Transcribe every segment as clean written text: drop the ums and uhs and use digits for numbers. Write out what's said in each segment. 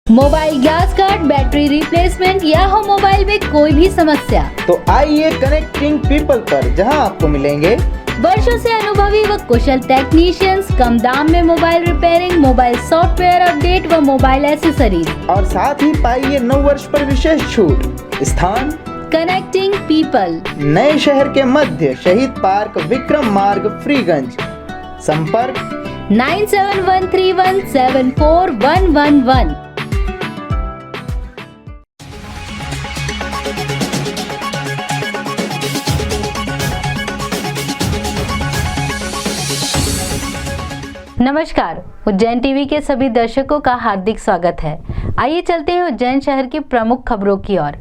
Mobile glass card, battery replacement या हो mobile में कोई भी समस्या, तो आइए कनेक्टिंग पीपल पर, जहां आपको मिलेंगे वर्षों से अनुभवी व कुशल टेक्नीशियंस, कम दाम में mobile repairing, mobile software update व मोबाइल एसेसरीज, और साथ ही पाइए 9 वर्ष पर विशेष छूट। स्थान कनेक्टिंग पीपल, नए शहर के मध्य, शहीद पार्क, विक्रम मार्ग, फ्रीगंज। संपर्क 9713174111। नमस्कार, उज्जैन टीवी के सभी दर्शकों का हार्दिक स्वागत है। आइए चलते हैं उज्जैन शहर की प्रमुख खबरों की ओर।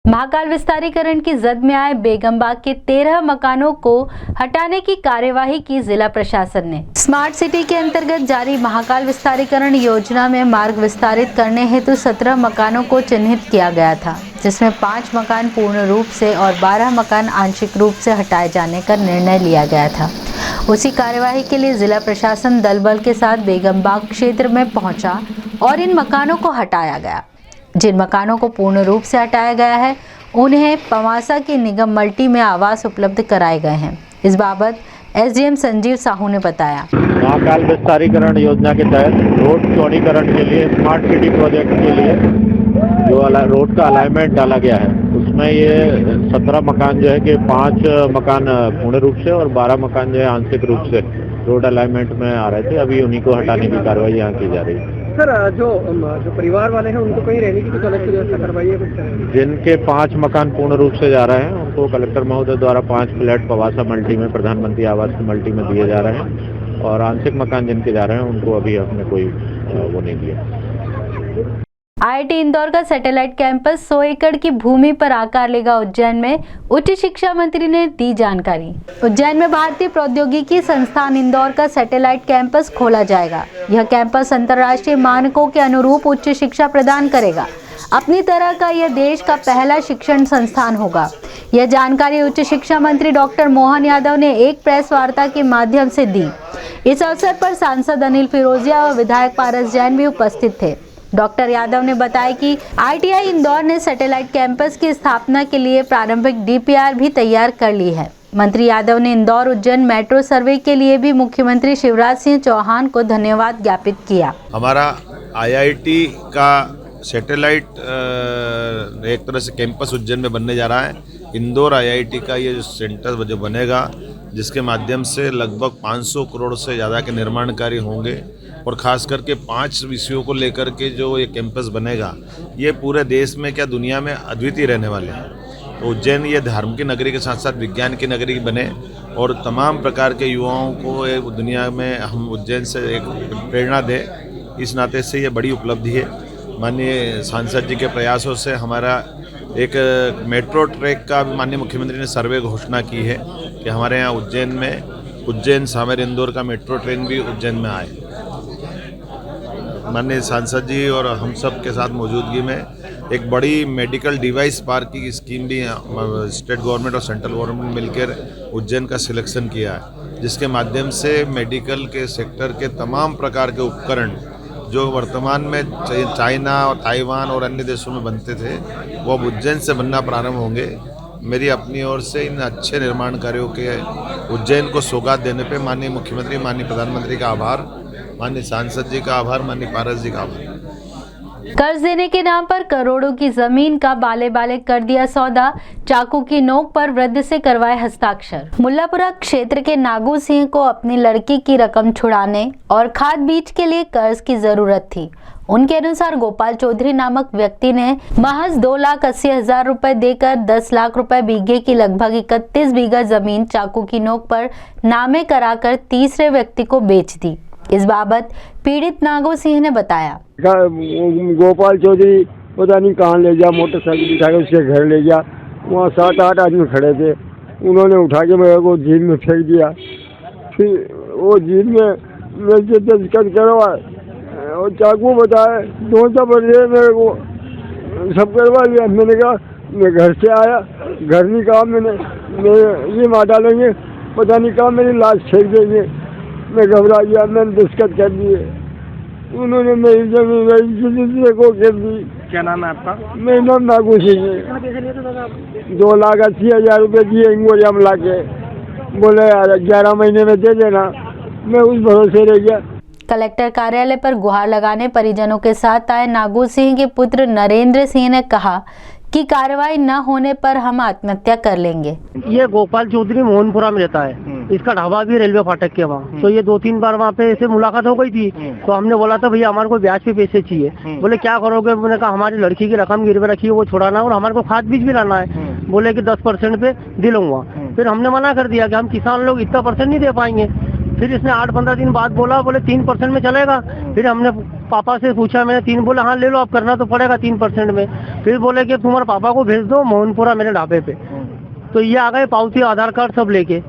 महाकाल विस्तारीकरण की जद में आए बेगमबाग के 13 मकानों को हटाने की कार्यवाही की जिला प्रशासन ने। स्मार्ट सिटी के अंतर्गत जारी महाकाल विस्तारीकरण योजना में मार्ग विस्तारित करने हेतु 17 मकानों को चिन्हित किया गया था, जिसमें 5 मकान पूर्ण रूप से और 12 मकान आंशिक रूप से हटाए जाने का निर्णय लिया गया था। उसी कार्यवाही के लिए जिला प्रशासन दल बल के साथ बेगमबाग क्षेत्र में पहुंचा और इन मकानों को हटाया गया। जिन मकानों को पूर्ण रूप से हटाया गया है, उन्हें पवासा की निगम मल्टी में आवास उपलब्ध कराए गए हैं। इस बाबत एसडीएम संजीव साहू ने बताया। महाकाल विस्तारीकरण योजना के तहत रोड चौड़ीकरण के लिए स्मार्ट सिटी प्रोजेक्ट के लिए जो रोड का अलाइनमेंट डाला गया है, उसमें ये 17 मकान जो है कि 5 मकान पूर्ण रूप से और 12 मकान जो है आंशिक रूप से रोड अलाइनमेंट में आ रहे थे। अभी उन्हीं को हटाने की कार्रवाई यहाँ की जा रही है। सर, जो परिवार वाले हैं उनको कहीं रहने की कुछ अलग से व्यवस्था करवाई है? जिनके 5 मकान पूर्ण रूप से जा रहे हैं, उनको कलेक्टर महोदय द्वारा 5 फ्लैट पवासा मल्टी में, प्रधानमंत्री आवास की मल्टी में दिए जा रहे हैं, और आंशिक मकान जिनके जा रहे हैं उनको अभी हमने कोई वो नहीं दिया। आईआईटी इंदौर का सैटेलाइट कैंपस 100 एकड़ की भूमि पर आकार लेगा। उज्जैन में उच्च शिक्षा मंत्री ने दी जानकारी। उज्जैन में भारतीय प्रौद्योगिकी संस्थान इंदौर का सैटेलाइट कैंपस खोला जाएगा। यह कैंपस अंतर्राष्ट्रीय मानकों के अनुरूप उच्च शिक्षा प्रदान करेगा। अपनी तरह का यह देश का पहला शिक्षण संस्थान होगा। यह जानकारी उच्च शिक्षा मंत्री डॉक्टर मोहन यादव ने एक प्रेस वार्ता के माध्यम से दी। इस अवसर पर सांसद अनिल फिरोजिया और विधायक पारस जैन भी उपस्थित थे। डॉक्टर यादव ने बताया कि आईटीआई इंदौर ने सैटेलाइट कैंपस की स्थापना के लिए प्रारंभिक डीपीआर भी तैयार कर ली है। मंत्री यादव ने इंदौर उज्जैन मेट्रो सर्वे के लिए भी मुख्यमंत्री शिवराज सिंह चौहान को धन्यवाद ज्ञापित किया। हमारा आईआईटी का सैटेलाइट एक तरह से कैंपस उज्जैन में बनने जा रहा है। इंदौर आईआईटी का ये सेंटर जो बनेगा, जिसके माध्यम से लगभग 500 करोड़ से ज़्यादा के निर्माण कार्य होंगे, और ख़ास करके 5 विषयों को लेकर के जो ये कैंपस बनेगा, ये पूरे देश में क्या दुनिया में अद्वितीय रहने वाले हैं। तो उज्जैन ये धर्म की नगरी के साथ साथ विज्ञान की नगरी बने, और तमाम प्रकार के युवाओं को दुनिया में हम उज्जैन से एक प्रेरणा दें। इस नाते से ये बड़ी उपलब्धि है। माननीय सांसद जी के प्रयासों से हमारा एक मेट्रो ट्रैक का माननीय मुख्यमंत्री ने सर्वे घोषणा की है कि हमारे यहाँ उज्जैन में उज्जैन सामेर इंदौर का मेट्रो ट्रेन भी उज्जैन में आए। माननीय सांसद जी और हम सब के साथ मौजूदगी में एक बड़ी मेडिकल डिवाइस पार्क की स्कीम भी स्टेट गवर्नमेंट और सेंट्रल गवर्नमेंट मिलकर उज्जैन का सिलेक्शन किया है, जिसके माध्यम से मेडिकल के सेक्टर के तमाम प्रकार के उपकरण जो वर्तमान में चाइना और ताइवान और अन्य देशों में बनते थे, वो अब उज्जैन से बनना प्रारंभ होंगे। मेरी अपनी ओर से इन अच्छे निर्माण कार्यों के उज्जैन को सौगात देने पे माननीय मुख्यमंत्री, माननीय प्रधानमंत्री का आभार, माननीय सांसद जी का आभार, माननीय पारस जी का आभार। कर्ज देने के नाम पर करोड़ों की जमीन का बाले बाले कर दिया सौदा। चाकू की नोक पर वृद्ध से करवाए हस्ताक्षर। मुल्लापुरा क्षेत्र के नागू सिंह को अपनी लड़की की रकम छुड़ाने और खाद बीज के लिए कर्ज की जरूरत थी। उनके अनुसार गोपाल चौधरी नामक व्यक्ति ने महज 2,80,000 रुपए देकर 10 लाख रुपए बीघे की लगभग 31 बीघा जमीन चाकू की नोक पर नामे कराकर तीसरे व्यक्ति को बेच दी। इस बाबत पीड़ित नागो सिंह ने बताया। गोपाल चौधरी पता नहीं कहाँ ले गया, मोटरसाइकिल उठा के उसके घर ले गया। वहाँ 7-8 आदमी खड़े थे, उन्होंने उठा के मेरे को झील में फेंक दिया। फिर वो झील में मेरे दस्तखत करवा और चाकू बताए, दोनों बजे मेरे को सब करवा लिया। मैंने कहा मैं घर से आया, घर नहीं कहा मैंने ये मार डालेंगे, पता नहीं कहा मेरी लाश फेंक देंगे। मैं घबरा गया, मैंने दस्तखत कर दिए। उन्होंने मेरी जमीन दूसरे को कर दी। क्या नाम है आपका? मेरा नाम नागू सिंह है। कितना पैसे लिए थे दादा आप? 2,80,000 रुपये दिए इंगोरियम ला के, बोले यार 11 महीने में दे देना। मैं उस भरोसे रह गया। कलेक्टर कार्यालय पर गुहार लगाने परिजनों के साथ आए नागू सिंह के पुत्र नरेंद्र सिंह ने कहा कि कार्रवाई न होने पर हम आत्महत्या कर लेंगे। ये गोपाल चौधरी मोहनपुरा में रहता है, इसका ढाबा भी रेलवे फाटक के वहाँ। तो ये 2-3 बार वहाँ पे ऐसे मुलाकात हो गई थी, तो हमने बोला था भैया हमारे को ब्याज पे पैसे चाहिए। बोले क्या करोगे? मैंने कहा हमारी लड़की की रकम गिरवे रखी है, वो छुड़ाना और हमारे को खाद बीज भी लाना है। बोले कि 10% पे दिलूंगा। फिर हमने मना कर दिया कि हम किसान लोग इतना % नहीं दे पाएंगे। फिर इसने 8-15 दिन बाद बोला, बोले 3% में चलेगा। फिर हमने पापा से पूछा, मैंने 3 बोला हाँ ले लो, आप करना तो पड़ेगा 3% में। फिर बोले कि तुम्हारे पापा को भेज दो मोहनपुरा मेरे ढाबे पे। तो ये आ गए पावती आधार कार्ड सब लेके।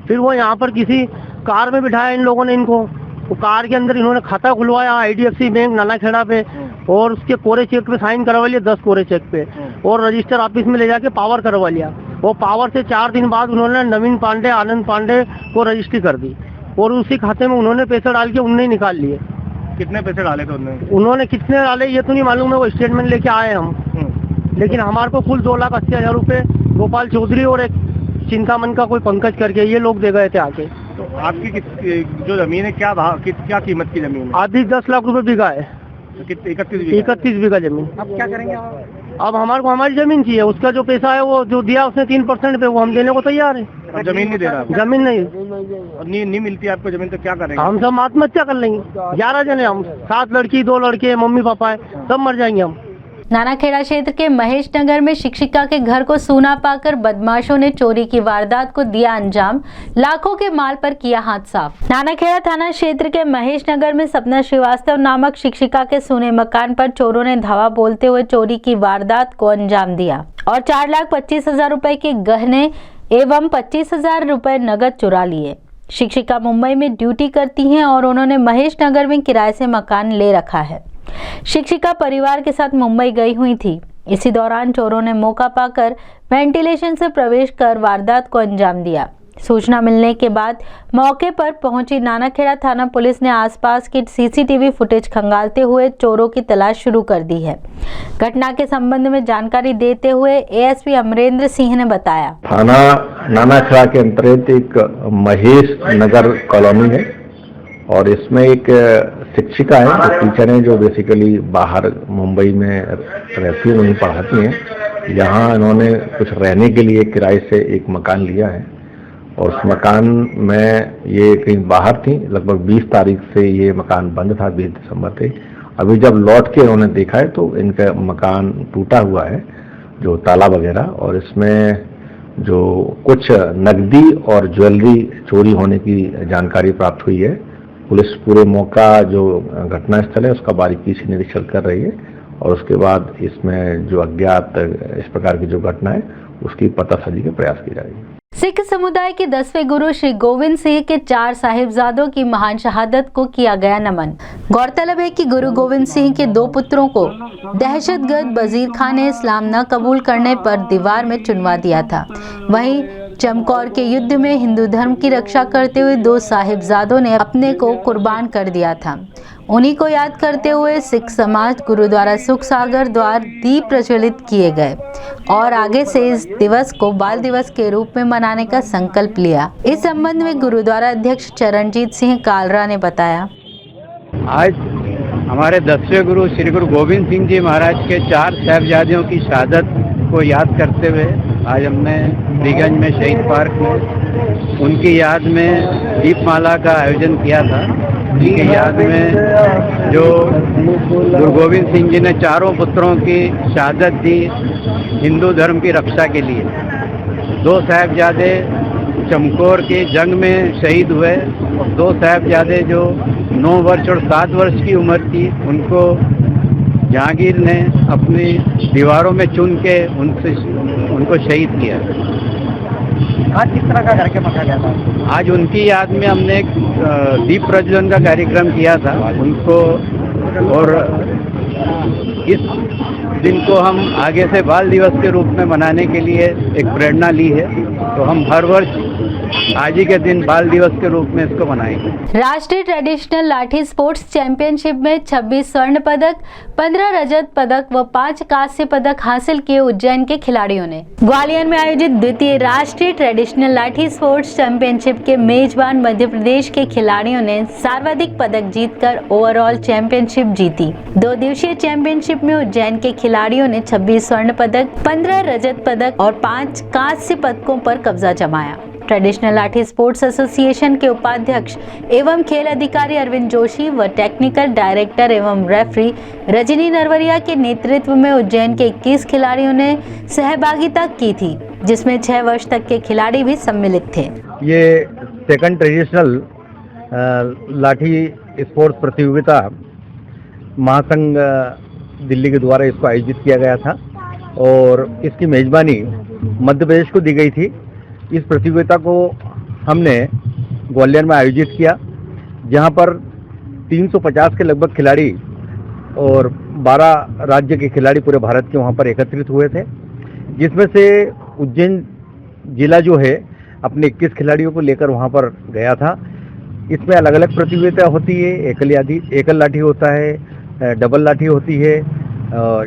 फिर वो यहाँ पर किसी कार में बिठाया इन लोगों ने इनको। वो कार के अंदर इन्होंने खाता खुलवाया IDFC बैंक नानाखेड़ा पे, और उसके कोरे चेक पे साइन करवा लिया, 10 कोरे चेक पे, और रजिस्टर ऑफिस में ले जाके पावर करवा लिया। वो पावर से 4 दिन बाद उन्होंने नवीन पांडे, आनंद पांडे को रजिस्ट्री कर दी, और उसी खाते में उन्होंने पैसे डाल के उन्हें निकाल लिए। कितने पैसे डाले थे उन्होंने कितने डाले ये तो नहीं मालूम है, वो स्टेटमेंट लेके आए हम। लेकिन हमारे को कुल 2,80,000 रुपये गोपाल चौधरी और एक चिंतामन का कोई पंकज करके ये लोग दे गए थे आके। तो आपकी जो जमीन है क्या कीमत की जमीन है? आधी 10 लाख रुपए बिका है। 31 बीघा जमीन। अब क्या करेंगे आप? अब हमारे को हमारी जमीन चाहिए। उसका जो पैसा है वो जो दिया उसने 3% पे, वो हम देने को तैयार है। अब जमीन नहीं दे रहा? जमीन नहीं, और नहीं मिलती आपको जमीन, तो क्या करेंगे? हम सब आत्महत्या कर लेंगे। 11 जने हम, 7 लड़की 2 लड़के, मम्मी पापा है, सब मर जाएंगे हम। नानाखेड़ा क्षेत्र के महेश नगर में शिक्षिका के घर को सूना पाकर बदमाशों ने चोरी की वारदात को दिया अंजाम, लाखों के माल पर किया हाथ साफ। नानाखेड़ा थाना क्षेत्र के महेश नगर में सपना श्रीवास्तव नामक शिक्षिका के सूने मकान पर चोरों ने धावा बोलते हुए चोरी की वारदात को अंजाम दिया और 4,25,000 रुपए के गहने एवं 25,000 रुपए नगद चुरा लिए। शिक्षिका मुंबई में ड्यूटी करती हैं और उन्होंने महेश नगर में किराए से मकान ले रखा है। शिक्षिका परिवार के साथ मुंबई गई हुई थी। इसी दौरान चोरों ने मौका पाकर वेंटिलेशन से प्रवेश कर वारदात को अंजाम दिया। सूचना मिलने के बाद मौके पर पहुंची नानाखेड़ा थाना पुलिस ने आसपास की CCTV फुटेज खंगालते हुए चोरों की तलाश शुरू कर दी है। घटना के संबंध में जानकारी देते हुए ASP अमरेंद्र सिंह ने बताया, थाना नानाखेड़ा के अंतर्गत एक महेश नगर कॉलोनी है और इसमें एक शिक्षिका है, जो टीचर हैं, जो बेसिकली बाहर मुंबई में रहती हैं, वहीं पढ़ाती हैं। यहाँ इन्होंने कुछ रहने के लिए किराए से एक मकान लिया है और उस मकान में ये कहीं बाहर थी। लगभग 20 तारीख से ये मकान बंद था, 20 दिसंबर से। अभी जब लौट के उन्होंने देखा है तो इनका मकान टूटा हुआ है, जो ताला वगैरह, और इसमें जो कुछ नकदी और ज्वेलरी चोरी होने की जानकारी प्राप्त हुई है। पुलिस पूरे मौका जो घटनास्थल है उसका बारीकी से निरीक्षण कर रही है और उसके बाद इसमें जो अज्ञात इस प्रकार की जो घटना है उसकी पतासाजी के प्रयास की जाएगी। सिख समुदाय के 10वें गुरु श्री गोविंद सिंह के 4 साहिबजादों की महान शहादत को किया गया नमन। गौरतलब है कि गुरु गोविंद सिंह के 2 पुत्रों को दहशतगर्द वजीर खान ने इस्लाम न कबूल करने पर दीवार में चुनवा दिया था। वहीं चमकौर के युद्ध में हिंदू धर्म की रक्षा करते हुए 2 साहिबजादों ने अपने को कुर्बान कर दिया था। उन्हीं को याद करते हुए सिख समाज गुरुद्वारा सुख सागर द्वार दीप प्रज्वलित किए गए और आगे से इस दिवस को बाल दिवस के रूप में मनाने का संकल्प लिया। इस संबंध में गुरुद्वारा अध्यक्ष चरणजीत सिंह कालरा ने बताया, आज हमारे 10वें गुरु श्री गुरु गोविंद सिंह जी महाराज के 4 साहिबजादियों की शहादत को याद करते हुए आज हमने फ्रीगंज में शहीद पार्क में उनकी याद में दीपमाला का आयोजन किया था। उनकी याद में जो गुरु गोविंद सिंह जी ने 4 पुत्रों की शहादत दी हिंदू धर्म की रक्षा के लिए। 2 साहिबजादे चमकौर की जंग में शहीद हुए। 2 साहिबजादे जो 9 वर्ष और 7 वर्ष की उम्र थी, उनको जहांगीर ने अपनी दीवारों में चुन के उनको शहीद किया। आज किस तरह का कार्यक्रम रखा गया था? आज उनकी याद में हमने एक दीप प्रज्वलन का कार्यक्रम किया था उनको, और इस दिन को हम आगे से बाल दिवस के रूप में मनाने के लिए एक प्रेरणा ली है। तो हम हर वर्ष आज ही के दिन बाल दिवस के रूप में इसको मनाएंगे। राष्ट्रीय ट्रेडिशनल लाठी स्पोर्ट्स चैंपियनशिप में 26 स्वर्ण पदक, 15 रजत पदक व 5 कांस्य पदक हासिल किए उज्जैन के खिलाड़ियों ने। ग्वालियर में आयोजित द्वितीय राष्ट्रीय ट्रेडिशनल लाठी स्पोर्ट्स चैंपियनशिप के मेजबान मध्य प्रदेश के खिलाड़ियों ने सर्वाधिक पदक जीतकर ओवरऑल चैंपियनशिप जीती। 2 दिवसीय चैंपियनशिप में उज्जैन के खिलाड़ियों ने 26 स्वर्ण पदक, 15 रजत पदक और 5 कांस्य पदकों पर कब्जा जमाया। ट्रेडिशनल लाठी स्पोर्ट्स एसोसिएशन के उपाध्यक्ष एवं खेल अधिकारी अरविंद जोशी व टेक्निकल डायरेक्टर एवं रेफरी रजनी नरवरिया के नेतृत्व में उज्जैन के 21 खिलाड़ियों ने सहभागिता की थी, जिसमें 6 वर्ष तक के खिलाड़ी भी सम्मिलित थे। ये सेकंड ट्रेडिशनल लाठी स्पोर्ट्स प्रतियोगिता महासंघ दिल्ली के द्वारा इसको आयोजित किया गया था और इसकी मेजबानी मध्य प्रदेश को दी गई थी। इस प्रतियोगिता को हमने ग्वालियर में आयोजित किया, जहां पर 350 के लगभग खिलाड़ी और 12 राज्य के खिलाड़ी पूरे भारत के वहां पर एकत्रित हुए थे, जिसमें से उज्जैन जिला जो है अपने 21 खिलाड़ियों को लेकर वहां पर गया था। इसमें अलग अलग प्रतियोगिता होती है, एकल लाठी होता है, डबल लाठी होती है,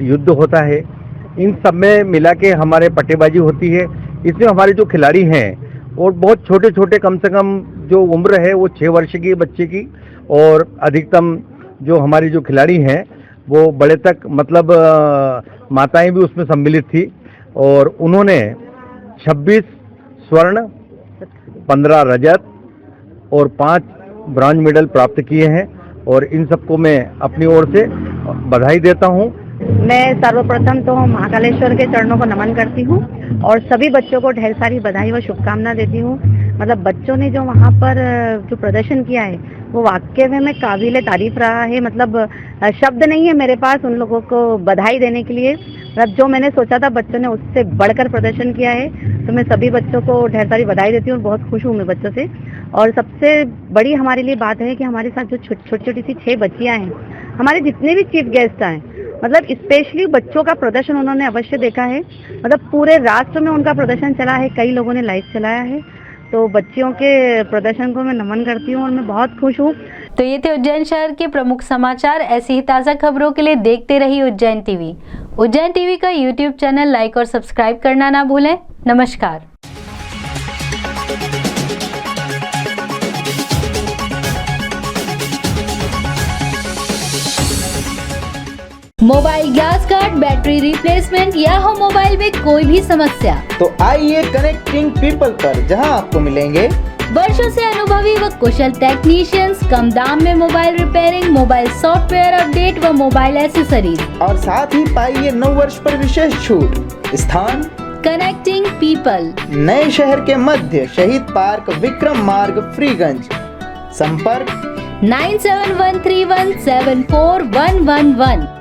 युद्ध होता है। इन सब में मिला के हमारे पट्टेबाजी होती है। इसमें हमारे जो खिलाड़ी हैं और बहुत छोटे छोटे, कम से कम जो उम्र है वो 6 वर्ष की बच्चे की, और अधिकतम जो हमारी जो खिलाड़ी हैं वो बड़े तक, मतलब माताएं भी उसमें सम्मिलित थी और उन्होंने 26 स्वर्ण, 15 रजत और 5 ब्रॉन्ज मेडल प्राप्त किए हैं और इन सबको मैं अपनी ओर से बधाई देता हूं। मैं सर्वप्रथम तो महाकालेश्वर के चरणों को नमन करती हूँ और सभी बच्चों को ढेर सारी बधाई व शुभकामना देती हूँ। मतलब बच्चों ने जो वहाँ पर जो प्रदर्शन किया है वो वाकई में काबिल तारीफ रहा है। मतलब शब्द नहीं है मेरे पास उन लोगों को बधाई देने के लिए। मतलब जो मैंने सोचा था बच्चों ने उससे बढ़कर प्रदर्शन किया है, तो मैं सभी बच्चों को ढेर सारी बधाई देती हूँ और बहुत खुश हूँ मैं बच्चों से। और सबसे बड़ी हमारे लिए बात है कि हमारे साथ जो छोटी छोटी सी 6 बच्चियाँ हैं, हमारे जितने भी चीफ गेस्ट आए, मतलब स्पेशली बच्चों का प्रदर्शन उन्होंने अवश्य देखा है। मतलब पूरे राष्ट्र में उनका प्रदर्शन चला है, कई लोगों ने लाइव चलाया है। तो बच्चियों के प्रदर्शन को मैं नमन करती हूँ और मैं बहुत खुश हूँ। तो ये थे उज्जैन शहर के प्रमुख समाचार। ऐसी ही ताज़ा खबरों के लिए देखते रहिए उज्जैन टीवी। उज्जैन टीवी का यूट्यूब चैनल लाइक और सब्सक्राइब करना ना भूलें। नमस्कार। Mobile glass card, battery replacement या हो मोबाइल में कोई भी समस्या, तो आइए कनेक्टिंग पीपल पर, जहां आपको मिलेंगे वर्षों से अनुभवी व कुशल टेक्नीशियंस, कम दाम में mobile repairing, mobile software update व मोबाइल एसेसरीज, और साथ ही पाइए 9 वर्ष पर विशेष छूट। स्थान कनेक्टिंग पीपल, नए शहर के मध्य, शहीद पार्क, विक्रम मार्ग, फ्रीगंज। संपर्क 9713174111।